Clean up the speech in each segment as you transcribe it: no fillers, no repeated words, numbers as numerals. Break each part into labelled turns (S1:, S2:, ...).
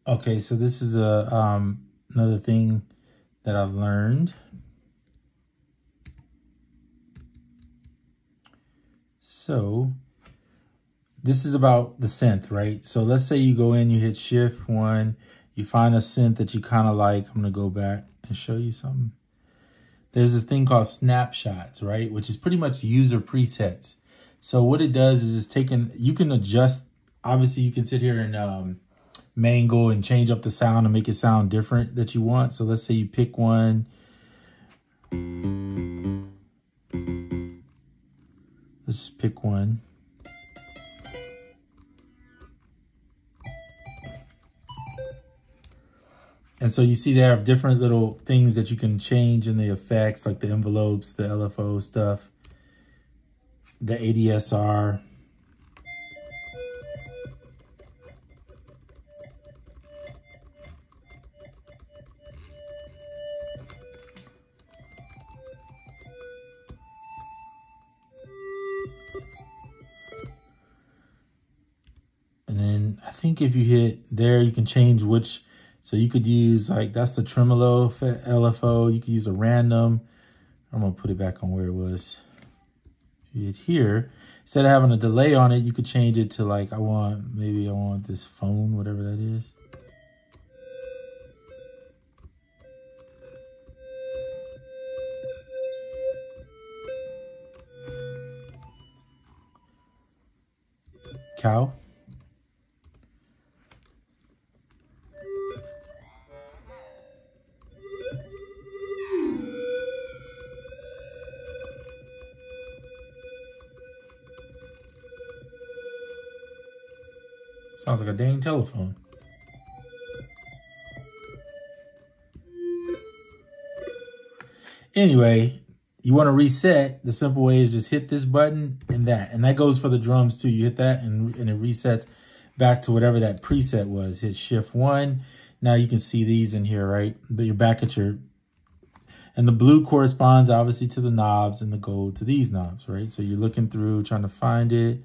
S1: Okay, so this is another thing that I've learned. So this is about the synth, right? So let's say you go in, you hit Shift 1, you find a synth that you kind of like. I'm going to go back and show you something. There's this thing called snapshots, right? Which is pretty much user presets. So what it does is it's taken, you can adjust, obviously you can sit here and mangle and change up the sound and make it sound different that you want. So let's say you pick one. Let's pick one. And so you see there have different little things that you can change in the effects, like the envelopes, the LFO stuff, the ADSR. And then I think if you hit there, you can change which. So you could use, like, that's the tremolo LFO. You could use a random. I'm going to put it back on where it was. If you hit here, instead of having a delay on it, you could change it to, like, maybe I want this phone, whatever that is. Cow. Sounds like a dang telephone. Anyway, you want to reset. The simple way is just hit this button and that. And that goes for the drums too. You hit that and it resets back to whatever that preset was. Hit Shift 1. Now you can see these in here, right? But you're back at your... And the blue corresponds obviously to the knobs and the gold to these knobs, right? So you're looking through, trying to find it.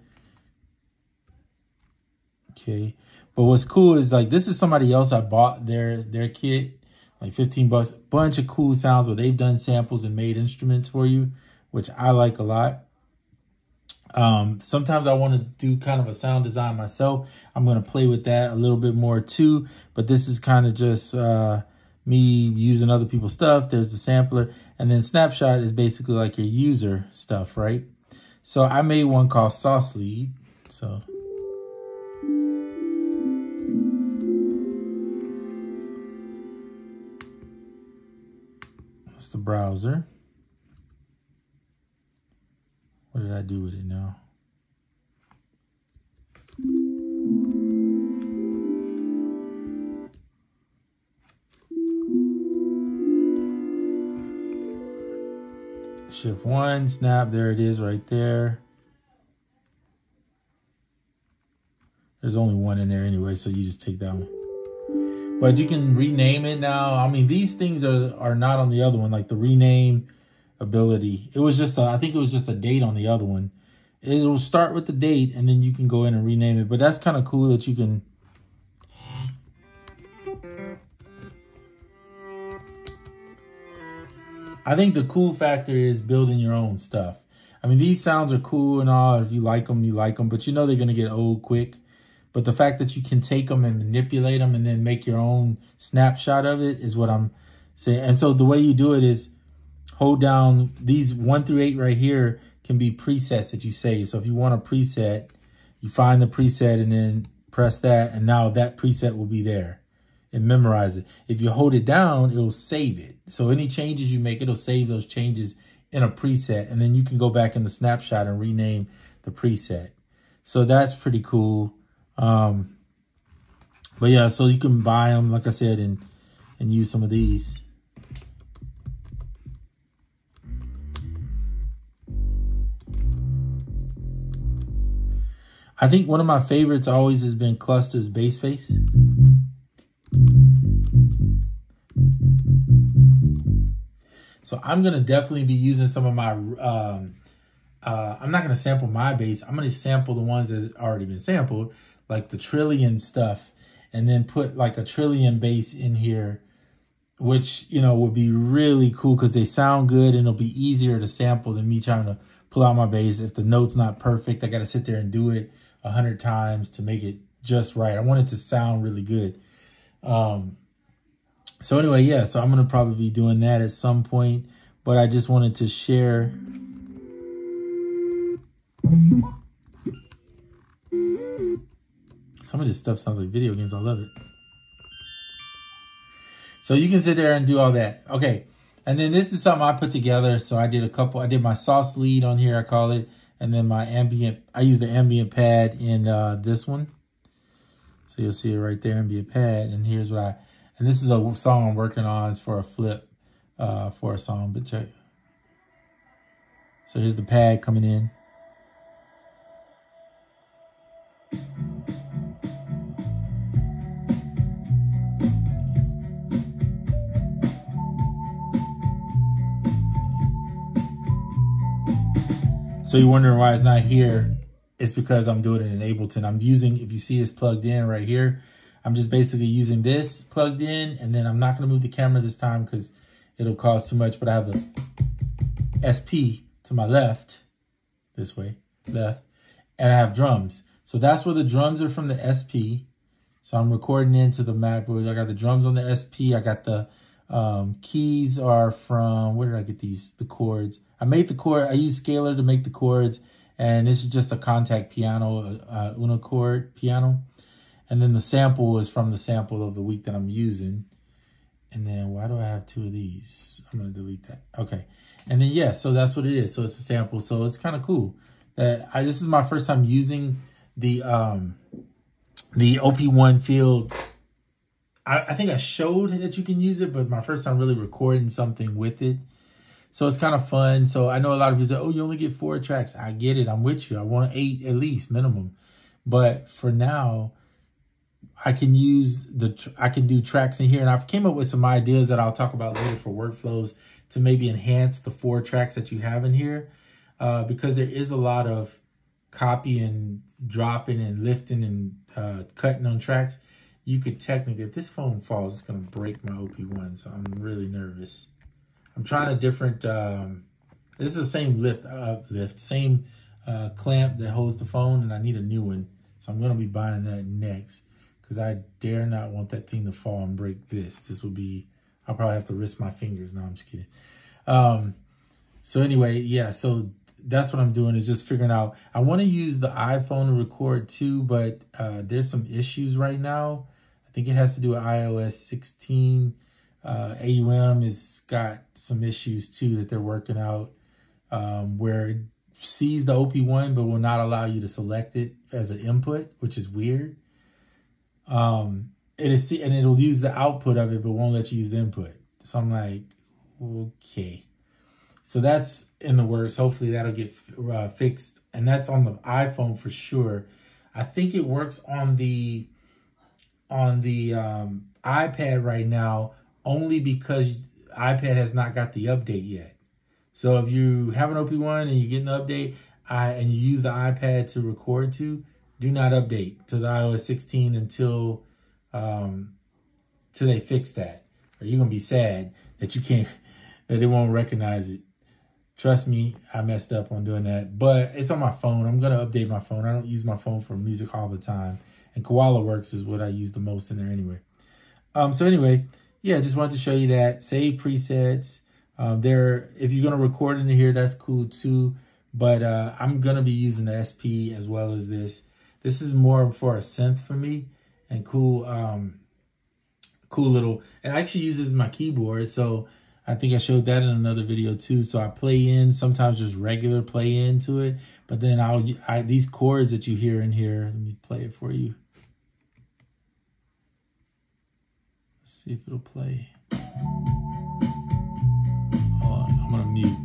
S1: Okay, but what's cool is, like, this is somebody else I bought their kit, like 15 bucks, bunch of cool sounds where they've done samples and made instruments for you, which I like a lot. Sometimes I want to do kind of a sound design myself. I'm going to play with that a little bit more too, but this is kind of just me using other people's stuff. There's the sampler, and then Snapshot is basically like your user stuff, right? So I made one called Sauce Lead. So the browser. What did I do with it now? Shift 1, snap, there it is right there. There's only one in there anyway, so you just take that one. But you can rename it now. I mean, these things are not on the other one, like the rename ability. It was just, I think it was just a date on the other one. It'll start with the date, and then you can go in and rename it. But that's kind of cool that you can. I think the cool factor is building your own stuff. I mean, these sounds are cool and all. If you like them, you like them. But you know they're going to get old quick. But the fact that you can take them and manipulate them and then make your own snapshot of it is what I'm saying. And so the way you do it is hold down these 1 through 8 right here can be presets that you save. So if you want a preset, you find the preset and then press that. And now that preset will be there and memorize it. If you hold it down, it'll save it. So any changes you make, it'll save those changes in a preset. And then you can go back in the snapshot and rename the preset. So that's pretty cool. But yeah, so you can buy them, like I said, and use some of these. I think one of my favorites always has been Cluster's bass face. So I'm going to definitely be using some of my, I'm not going to sample my bass. I'm going to sample the ones that have already been sampled, like the Trillion stuff. and then put like a trillion bass in here, which, you know, would be really cool because they sound good and it'll be easier to sample than me trying to pull out my bass. If the note's not perfect, I got to sit there and do it 100 times to make it just right. I want it to sound really good. So anyway, yeah, so I'm going to probably be doing that at some point, but I just wanted to share. Some of this stuff sounds like video games. I love it. So you can sit there and do all that. Okay. And then this is something I put together. So I did I did my sauce lead on here, I call it. And then my ambient, I use the ambient pad in this one. So you'll see it right there, ambient pad. And here's what and this is a song I'm working on. It's for a flip for a song, but check. So here's the pad coming in. So you're wondering why it's not here. It's because I'm doing it in Ableton. I'm using, if you see this plugged in right here, I'm just basically using this plugged in, and then I'm not going to move the camera this time because it'll cause too much, but I have the SP to my left, this way, left, and I have drums. So that's where the drums are from, the SP. So I'm recording into the MacBook. I got the drums on the SP. I got the keys are from, where did I get these? The chords. I made the chord. I used Scalar to make the chords, and this is just a contact piano, unichord piano. And then the sample is from the sample of the week that I'm using. And then why do I have two of these? I'm going to delete that. Okay. And then, yeah, so that's what it is. So it's a sample. So it's kind of cool. This is my first time using the OP-1 field. I think I showed that you can use it, but my first time really recording something with it. So it's kind of fun. So I know a lot of people say, oh, you only get 4 tracks. I get it. I'm with you. I want 8 at least minimum. But for now, I can use I can do tracks in here. And I've came up with some ideas that I'll talk about later for workflows to maybe enhance the 4 tracks that you have in here. Because there is a lot of copying, dropping, and lifting and cutting on tracks. You could technically, if this phone falls, it's going to break my OP-1. So I'm really nervous. I'm trying a different, this is the same same clamp that holds the phone, and I need a new one. So I'm going to be buying that next because I dare not want that thing to fall and break this. This will be, I'll probably have to risk my fingers. No, I'm just kidding. So anyway, yeah, so that's what I'm doing is just figuring out. I want to use the iPhone to record too, but there's some issues right now. I think it has to do with iOS 16. AUM has got some issues too that they're working out where it sees the OP-1 but will not allow you to select it as an input, which is weird. And it'll use the output of it but won't let you use the input. So I'm like, okay. So that's in the works. Hopefully that'll get fixed. And that's on the iPhone for sure. I think it works on the iPad right now only because iPad has not got the update yet. So if you have an OP-1 and you get an update and you use the iPad to record to, do not update to the iOS 16 until they fix that. Or you're going to be sad that you can't, that it won't recognize it. Trust me, I messed up on doing that. But it's on my phone. I'm going to update my phone. I don't use my phone for music all the time. And Koala Works is what I use the most in there anyway. So anyway, yeah, just wanted to show you that. Save presets. If you're going to record in here, that's cool too. But I'm going to be using the SP as well as this. This is more for a synth for me. And cool little, it actually uses my keyboard. So I think I showed that in another video too. So I play in, sometimes just regular play into it. But then these chords that you hear in here, let me play it for you. Let's see if it'll play. Hold on, I'm gonna mute.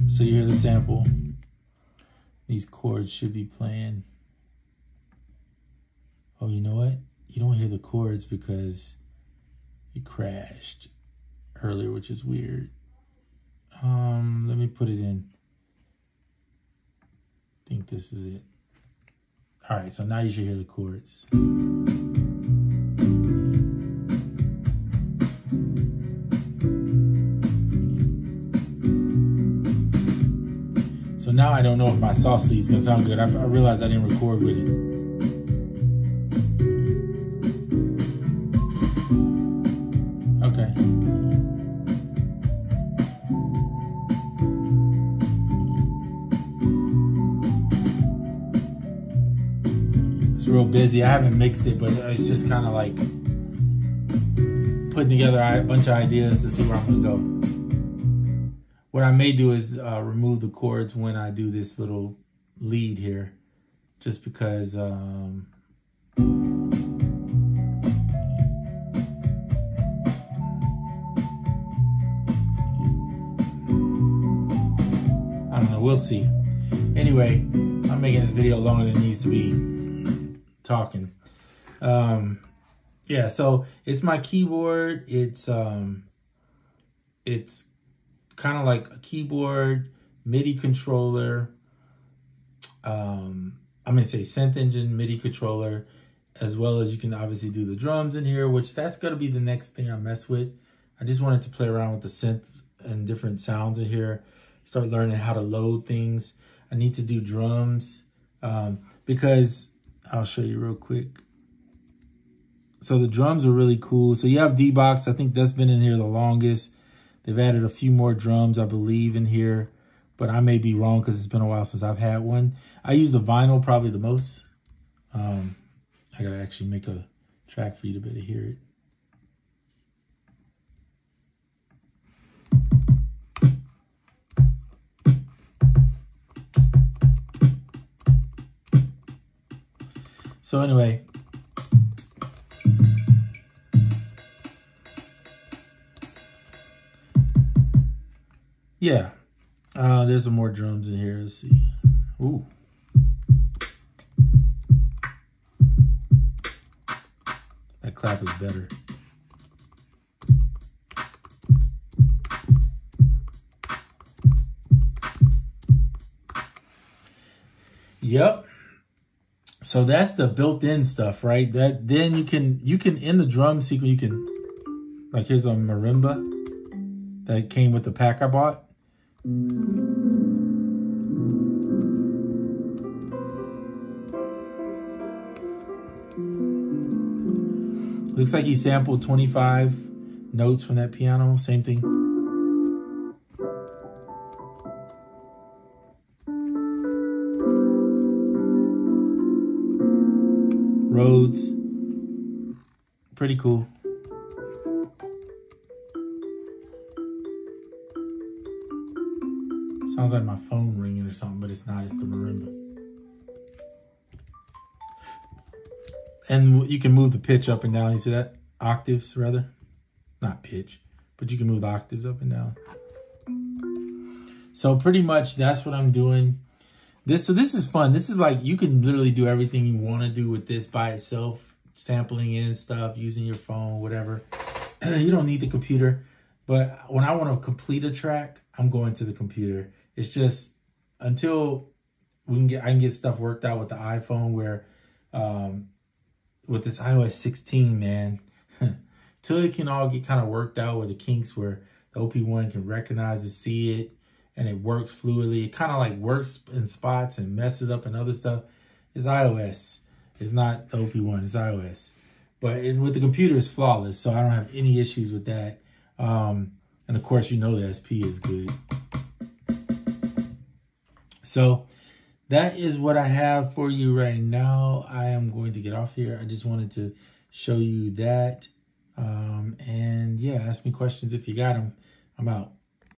S1: So you hear the sample. These chords should be playing. Oh, you know what? You don't hear the chords because it crashed earlier, which is weird. Let me put it in. I think this is it. All right, so now you should hear the chords. So now I don't know if my sauce lead is gonna sound good. I realized I didn't record with it. Okay. It's real busy. I haven't mixed it, but it's just kind of like putting together a bunch of ideas to see where I'm gonna go. What I may do is remove the chords when I do this little lead here, just because I don't know, we'll see. Anyway, I'm making this video longer than it needs to be talking. Yeah, so it's my keyboard. It's kind of like a keyboard, MIDI controller. I'm gonna say synth engine, MIDI controller, as well as you can obviously do the drums in here, which that's gonna be the next thing I mess with. I just wanted to play around with the synths and different sounds in here, start learning how to load things. I need to do drums because I'll show you real quick. So the drums are really cool. So you have D-Box. I think that's been in here the longest. They've added a few more drums, I believe, in here, but I may be wrong because it's been a while since I've had one. I use the vinyl probably the most. I gotta actually make a track for you to better hear it. So anyway, yeah, there's some more drums in here. Let's see. Ooh. That clap is better. Yep. So that's the built-in stuff, right? That then you can in the drum sequence, you can, like, here's a marimba that came with the pack I bought. Looks like he sampled 25 notes from that piano, same thing. Rhodes, pretty cool. Sounds like my phone ringing or something, but it's not, it's the marimba. And you can move the pitch up and down. You see that? Octaves, rather. Not pitch, but you can move the octaves up and down. So pretty much that's what I'm doing. So this is fun. This is like, you can literally do everything you want to do with this by itself. Sampling in stuff, using your phone, whatever. You don't need the computer. But when I want to complete a track, I'm going to the computer. It's just until I can get stuff worked out with the iPhone, where with this iOS 16, man, till it can all get kind of worked out with the kinks where the OP-1 can recognize and see it and it works fluidly. It kind of like works in spots and messes up and other stuff. It's iOS. It's not the OP-1, it's iOS. But with the computer, it's flawless, so I don't have any issues with that. And of course, you know the SP is good. So that is what I have for you right now. I am going to get off here. I just wanted to show you that. And yeah, ask me questions if you got them. I'm out.